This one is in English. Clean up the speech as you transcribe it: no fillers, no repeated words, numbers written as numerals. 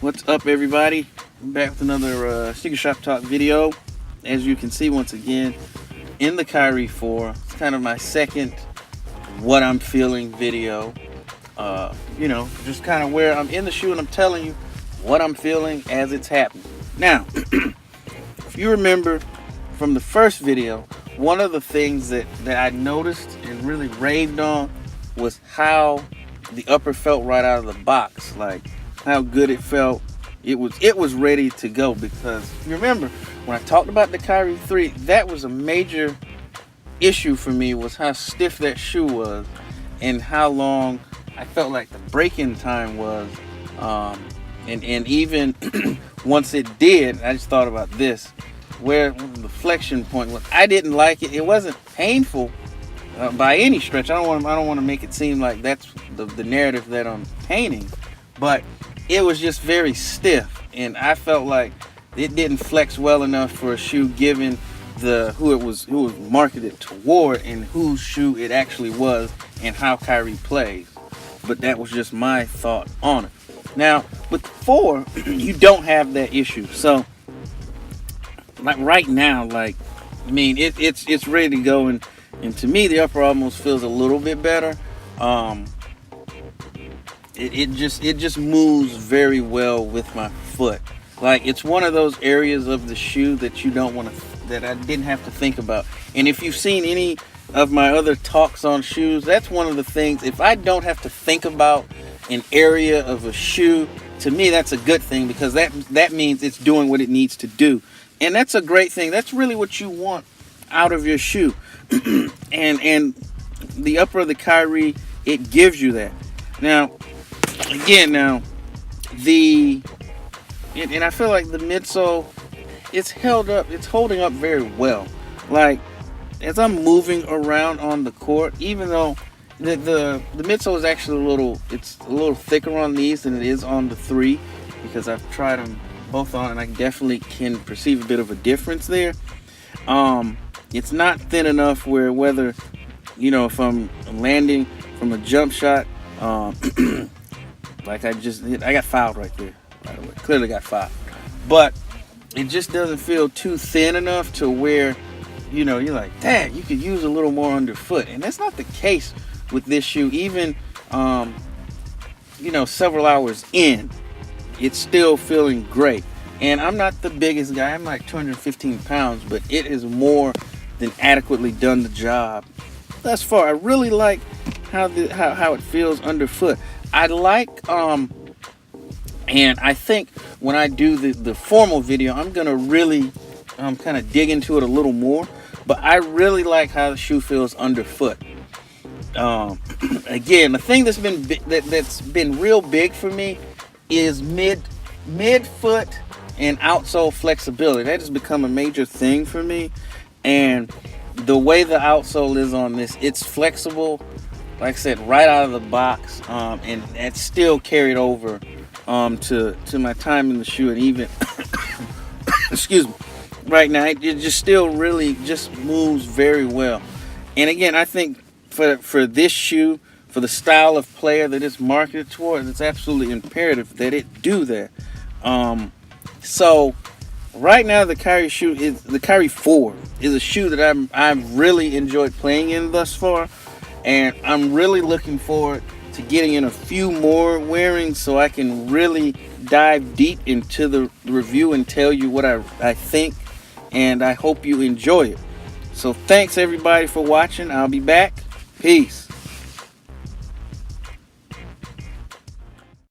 What's up, everybody? I'm back with another Sneaker Shop Talk video. As you can see, once again, in the Kyrie 4. It's kind of my second what I'm feeling video. Just kind of where I'm in the shoe and I'm telling you what I'm feeling as it's happening. Now, if you remember from the first video, one of the things that I noticed and really raved on was how the upper felt right out of the box. Like, how good it felt. It was ready to go, because if you remember when I talked about the Kyrie 3, that was a major issue for me, was how stiff that shoe was and how long I felt like the break-in time was. And even once it did, I just thought about this, where the flexion point was. I didn't like it. It wasn't painful by any stretch. I don't want to make it seem like that's the narrative that I'm painting, but it was just very stiff, and I felt like it didn't flex well enough for a shoe, given who it was marketed toward and whose shoe it actually was and how Kyrie plays. But that was just my thought on it. Now with the 4, you don't have that issue. So like right now, it's ready to go, and to me the upper almost feels a little bit better. It just moves very well with my foot. Like, it's one of those areas of the shoe that you don't want to, that I didn't have to think about. And if you've seen any of my other talks on shoes, that's one of the things. If I don't have to think about an area of a shoe, to me that's a good thing, because that means it's doing what it needs to do. And that's a great thing. That's really what you want out of your shoe. and the upper of the Kyrie, it gives you that. Now, and I feel like the midsole, it's holding up very well. Like, as I'm moving around on the court, even though the midsole is actually a little thicker on these than it is on the 3, because I've tried them both on and I definitely can perceive a bit of a difference there. It's not thin enough where, whether, if I'm landing from a jump shot, like I got fouled right there. By the way, clearly got fouled. But it just doesn't feel too thin enough to where, you're like, dang, you could use a little more underfoot. And that's not the case with this shoe. Even, several hours in, it's still feeling great. And I'm not the biggest guy. I'm like 215 pounds, but it has more than adequately done the job thus far. I really like how it feels underfoot. I like, and I think when I do the formal video, I'm gonna really kind of dig into it a little more. But I really like how the shoe feels underfoot. Again, the thing that's been real big for me is midfoot and outsole flexibility. That has become a major thing for me. And the way the outsole is on this, it's flexible, like I said, right out of the box, and it's still carried over to my time in the shoe, and even excuse me, right now it just still really just moves very well. And again, I think for this shoe, for the style of player that it's marketed towards, it's absolutely imperative that it do that. So right now, the Kyrie 4 is a shoe that I've really enjoyed playing in thus far, and I'm really looking forward to getting in a few more wearings so I can really dive deep into the review and tell you what I think, and I hope you enjoy it. So thanks everybody for watching. I'll be back. Peace.